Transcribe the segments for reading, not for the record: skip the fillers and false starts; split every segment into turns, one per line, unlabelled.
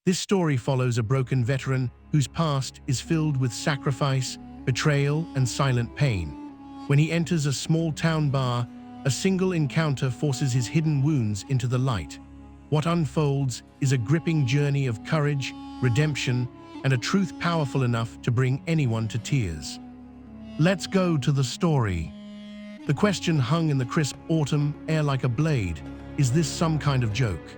This story follows a broken veteran whose past is filled with sacrifice, betrayal, and silent pain. When he enters a small-town bar, a single encounter forces his hidden wounds into the light. What unfolds is a gripping journey of courage, redemption, and a truth powerful enough to bring anyone to tears. Let's go to the story. The question hung in the crisp autumn air like a blade. Is this some kind of joke?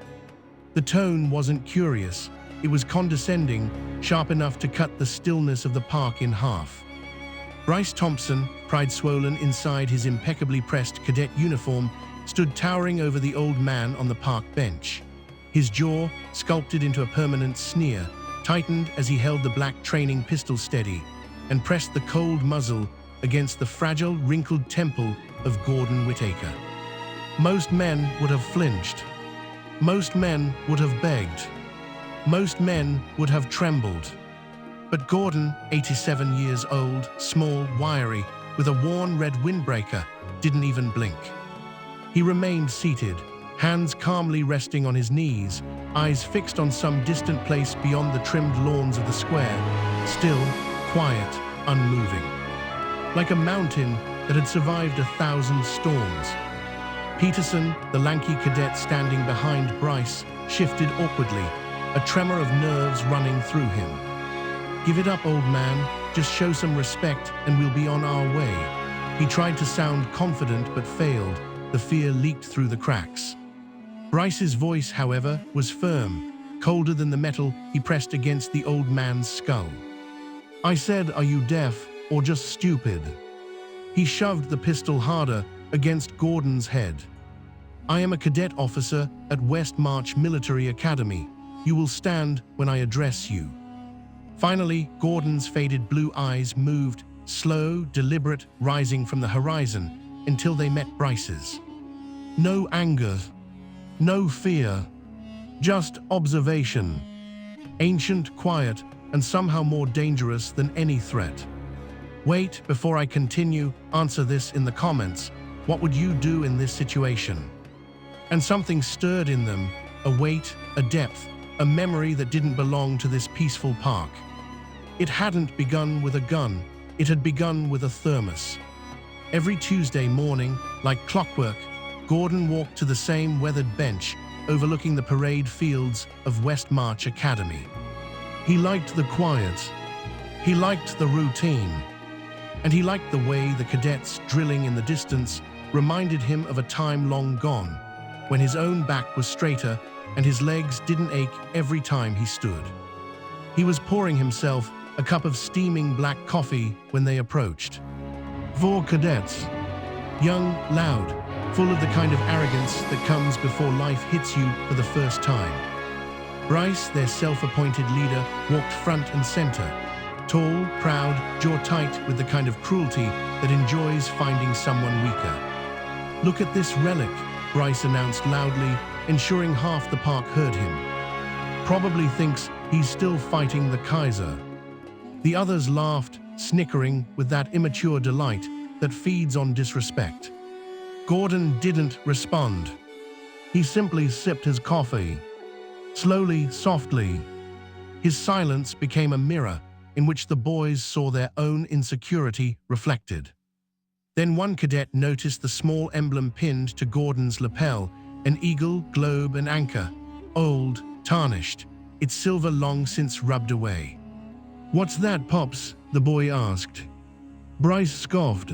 The tone wasn't curious. It was condescending, sharp enough to cut the stillness of the park in half. Bryce Thompson, pride swollen inside his impeccably pressed cadet uniform, stood towering over the old man on the park bench. His jaw, sculpted into a permanent sneer, tightened as he held the black training pistol steady and pressed the cold muzzle against the fragile, wrinkled temple of Gordon Whittaker. Most men would have flinched. Most men would have begged. Most men would have trembled. But Gordon, 87 years old, small, wiry, with a worn red windbreaker, didn't even blink. He remained seated, hands calmly resting on his knees, eyes fixed on some distant place beyond the trimmed lawns of the square, still, quiet, unmoving. Like a mountain that had survived 1,000 storms. Peterson, the lanky cadet standing behind Bryce, shifted awkwardly, a tremor of nerves running through him. "Give it up, old man. Just show some respect and we'll be on our way." He tried to sound confident but failed. The fear leaked through the cracks. Bryce's voice, however, was firm, colder than the metal he pressed against the old man's skull. "I said, are you deaf or just stupid?" He shoved the pistol harder against Gordon's head. "I am a cadet officer at West March Military Academy. You will stand when I address you." Finally, Gordon's faded blue eyes moved, slow, deliberate, rising from the horizon until they met Bryce's. No anger, no fear, just observation. Ancient, quiet, and somehow more dangerous than any threat. "Wait, before I continue, answer this in the comments. What would you do in this situation?" And something stirred in them, a weight, a depth, a memory that didn't belong to this peaceful park. It hadn't begun with a gun, it had begun with a thermos. Every Tuesday morning, like clockwork, Gordon walked to the same weathered bench overlooking the parade fields of West March Academy. He liked the quiet, he liked the routine, and he liked the way the cadets drilling in the distance reminded him of a time long gone, when his own back was straighter and his legs didn't ache every time he stood. He was pouring himself a cup of steaming black coffee when they approached. 4 cadets. Young, loud, full of the kind of arrogance that comes before life hits you for the first time. Bryce, their self-appointed leader, walked front and center. Tall, proud, jaw tight with the kind of cruelty that enjoys finding someone weaker. "Look at this relic," Bryce announced loudly, ensuring half the park heard him. "Probably thinks he's still fighting the Kaiser." The others laughed, snickering with that immature delight that feeds on disrespect. Gordon didn't respond. He simply sipped his coffee. Slowly, softly. His silence became a mirror in which the boys saw their own insecurity reflected. Then one cadet noticed the small emblem pinned to Gordon's lapel, an eagle, globe, and anchor, old, tarnished, its silver long since rubbed away. "What's that, Pops?" the boy asked. Bryce scoffed.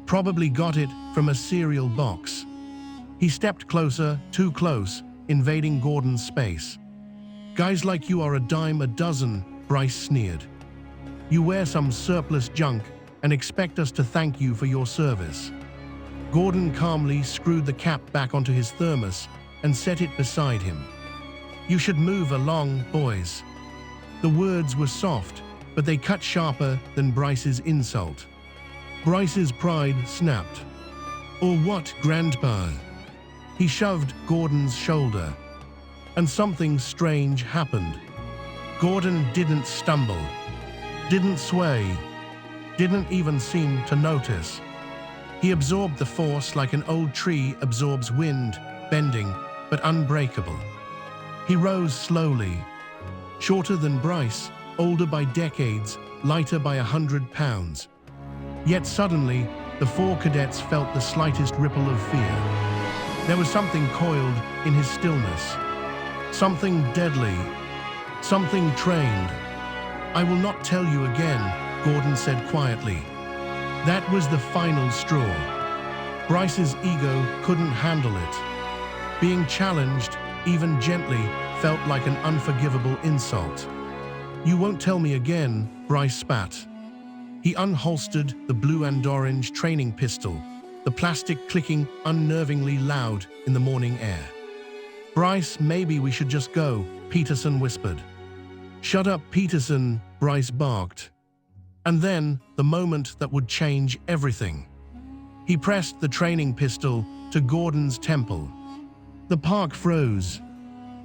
"Probably got it from a cereal box." He stepped closer, too close, invading Gordon's space. "Guys like you are a dime a dozen," Bryce sneered. "You wear some surplus junk and expect us to thank you for your service." Gordon calmly screwed the cap back onto his thermos and set it beside him. "You should move along, boys." The words were soft, but they cut sharper than Bryce's insult. Bryce's pride snapped. "Or what, Grandpa?" He shoved Gordon's shoulder. And something strange happened. Gordon didn't stumble, didn't sway, didn't even seem to notice. He absorbed the force like an old tree absorbs wind, bending but unbreakable. He rose slowly, Shorter than Bryce, older by decades, lighter by 100 pounds. Yet suddenly, the four cadets felt the slightest ripple of fear. There was something coiled in his stillness. Something deadly. Something trained. "I will not tell you again," Gordon said quietly. That was the final straw. Bryce's ego couldn't handle it. Being challenged, even gently, felt like an unforgivable insult. "You won't tell me again," Bryce spat. He unholstered the blue and orange training pistol, the plastic clicking unnervingly loud in the morning air. "Bryce, maybe we should just go," Peterson whispered. "Shut up, Peterson," Bryce barked. And then, the moment that would change everything. He pressed the training pistol to Gordon's temple. The park froze.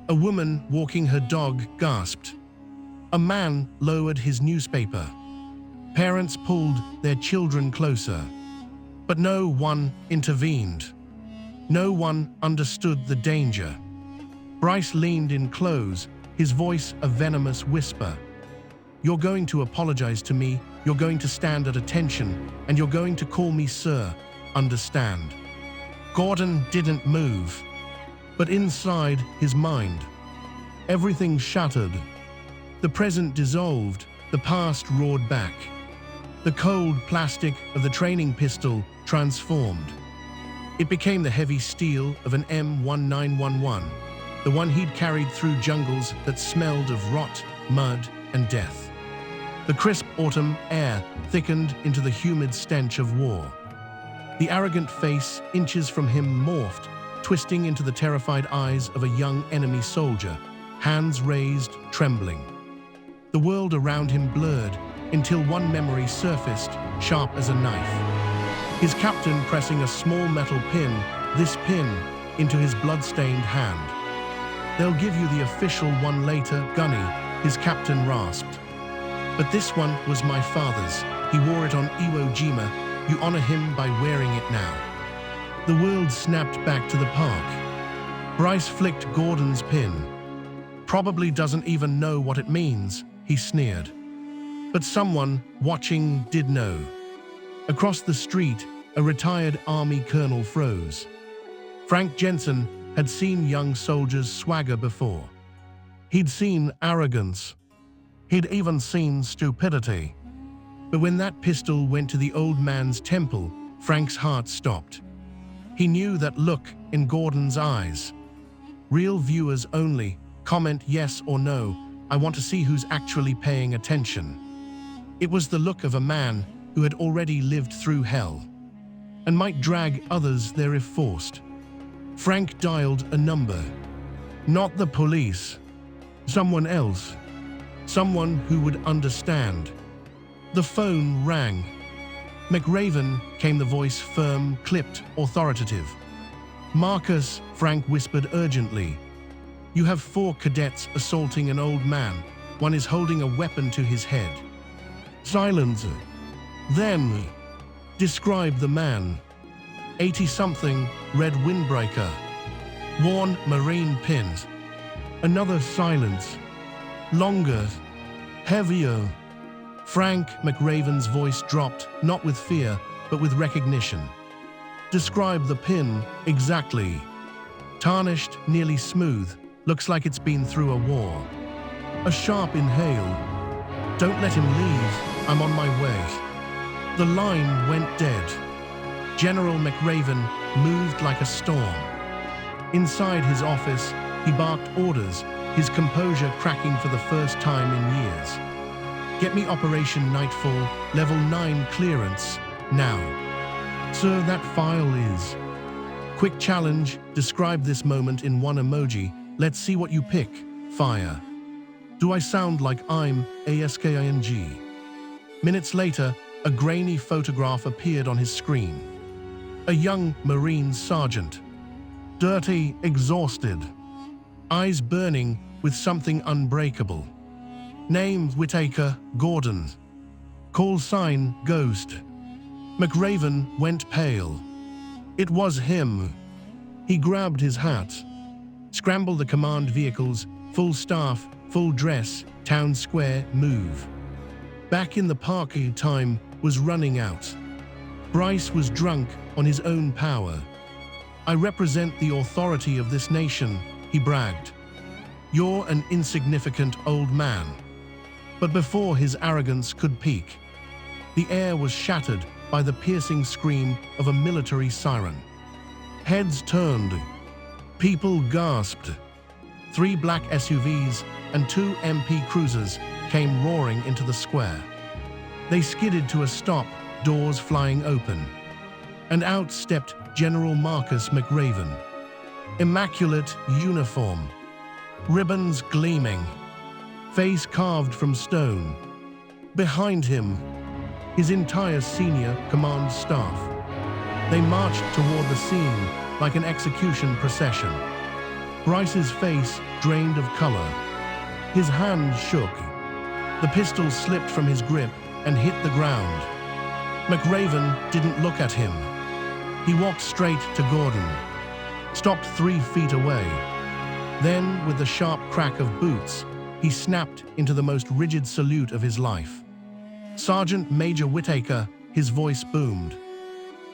A woman walking her dog gasped. A man lowered his newspaper. Parents pulled their children closer. But no one intervened. No one understood the danger. Bryce leaned in close, his voice a venomous whisper. "You're going to apologize to me, you're going to stand at attention, and you're going to call me sir, understand?" Gordon didn't move. But inside his mind, everything shattered. The present dissolved, the past roared back. The cold plastic of the training pistol transformed. It became the heavy steel of an M1911, the one he'd carried through jungles that smelled of rot, mud, and death. The crisp autumn air thickened into the humid stench of war. The arrogant face inches from him morphed, twisting into the terrified eyes of a young enemy soldier, hands raised, trembling. The world around him blurred until one memory surfaced, sharp as a knife. His captain pressing a small metal pin, this pin, into his blood-stained hand. "They'll give you the official one later, Gunny," his captain rasped. "But this one was my father's. He wore it on Iwo Jima. You honor him by wearing it now." The world snapped back to the park. Bryce flicked Gordon's pin. "Probably doesn't even know what it means," he sneered. But someone watching did know. Across the street, a retired army colonel froze. Frank Jensen had seen young soldiers swagger before. He'd seen arrogance. He'd even seen stupidity. But when that pistol went to the old man's temple, Frank's heart stopped. He knew that look in Gordon's eyes. Real viewers only. Comment yes or no. I want to see who's actually paying attention. It was the look of a man who had already lived through hell and might drag others there if forced. Frank dialed a number. Not the police. Someone else. Someone who would understand. The phone rang. McRaven, came the voice, firm, clipped, authoritative. "Marcus," Frank whispered urgently. "You have 4 cadets assaulting an old man. One is holding a weapon to his head." "Silence." "Then." "Describe the man." 80-something, red windbreaker. Worn marine pins. Another silence. Longer. Heavier. Frank McRaven's voice dropped, not with fear, but with recognition. "Describe the pin, exactly." "Tarnished, nearly smooth, looks like it's been through a war." A sharp inhale. "Don't let him leave, I'm on my way." The line went dead. General McRaven moved like a storm. Inside his office, he barked orders, his composure cracking for the first time in years. "Get me Operation Nightfall, Level 9 clearance, now." "Sir, that file is..." "Quick challenge, describe this moment in 1 emoji. Let's see what you pick. Fire." "Do I sound like I'm ASKING?" Minutes later, a grainy photograph appeared on his screen. A young Marine sergeant. Dirty, exhausted. Eyes burning with something unbreakable. Name Whitaker Gordon. Call sign Ghost. McRaven went pale. It was him. He grabbed his hat. Scrambled the command vehicles, full staff, full dress, town square, move. Back in the park, time was running out. Bryce was drunk on his own power. I represent the authority of this nation, he bragged. You're an insignificant old man. But before his arrogance could peak, the air was shattered by the piercing scream of a military siren. Heads turned. People gasped. 3 black SUVs and 2 MP cruisers came roaring into the square. They skidded to a stop, doors flying open. And out stepped General Marcus McRaven. Immaculate uniform, ribbons gleaming, face carved from stone. Behind him, his entire senior command staff. They marched toward the scene like an execution procession. Bryce's face drained of color. His hand shook. The pistol slipped from his grip and hit the ground. McRaven didn't look at him. He walked straight to Gordon, stopped 3 feet away. Then, with the sharp crack of boots, he snapped into the most rigid salute of his life. Sergeant Major Whitaker, his voice boomed.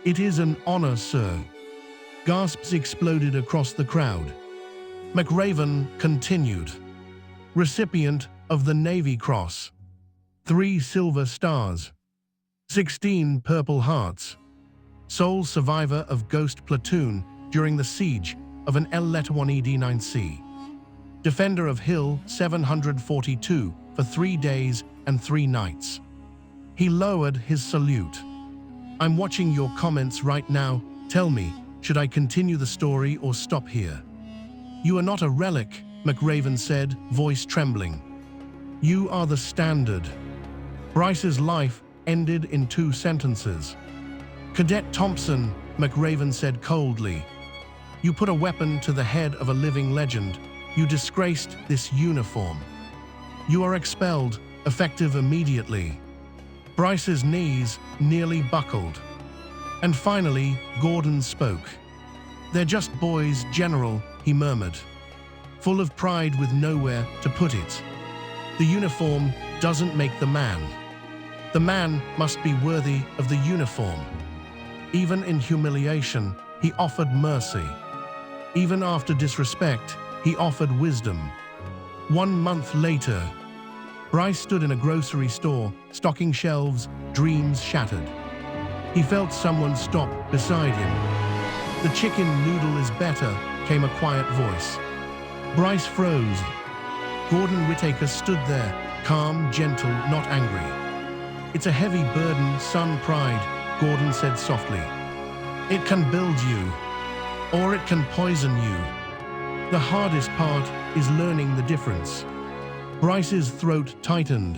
"It is an honor, sir." Gasps exploded across the crowd. McRaven continued. Recipient of the Navy Cross. 3 silver stars. 16 Purple Hearts. Sole survivor of Ghost Platoon during the siege of an L-1ED9C. Defender of Hill 742 for 3 days and 3 nights. He lowered his salute. "I'm watching your comments right now. Tell me, should I continue the story or stop here?" "You are not a relic," McRaven said, voice trembling. "You are the standard." Bryce's life ended in 2 sentences. "Cadet Thompson," McRaven said coldly, "you put a weapon to the head of a living legend. You disgraced this uniform. You are expelled, effective immediately." Bryce's knees nearly buckled. And finally, Gordon spoke. "They're just boys, General," he murmured, full of pride with nowhere to put it. "The uniform doesn't make the man. The man must be worthy of the uniform." Even in humiliation, he offered mercy. Even after disrespect, he offered wisdom. 1 month later, Bryce stood in a grocery store, stocking shelves, dreams shattered. He felt someone stop beside him. "The chicken noodle is better," came a quiet voice. Bryce froze. Gordon Whitaker stood there, calm, gentle, not angry. "It's a heavy burden, son, pride," Gordon said softly. "It can build you, or it can poison you. The hardest part is learning the difference." Bryce's throat tightened.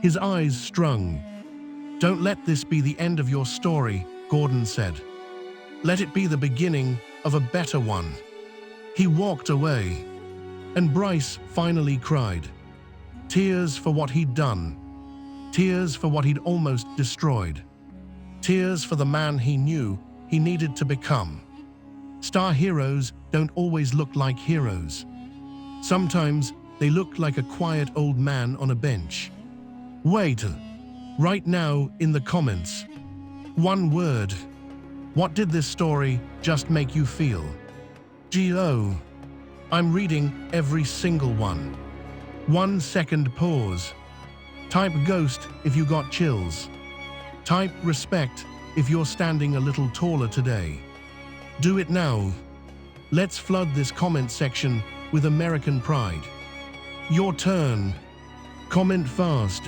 His eyes strung. "Don't let this be the end of your story," Gordon said. "Let it be the beginning of a better one." He walked away, and Bryce finally cried. Tears for what he'd done. Tears for what he'd almost destroyed. Tears for the man he knew he needed to become. Star heroes don't always look like heroes. Sometimes they look like a quiet old man on a bench. Wait, right now in the comments. 1 word. What did this story just make you feel? G.O. I'm reading every single one. 1 second pause. Type ghost if you got chills. Type respect if you're standing a little taller today. Do it now. Let's flood this comment section with American pride. Your turn. Comment fast.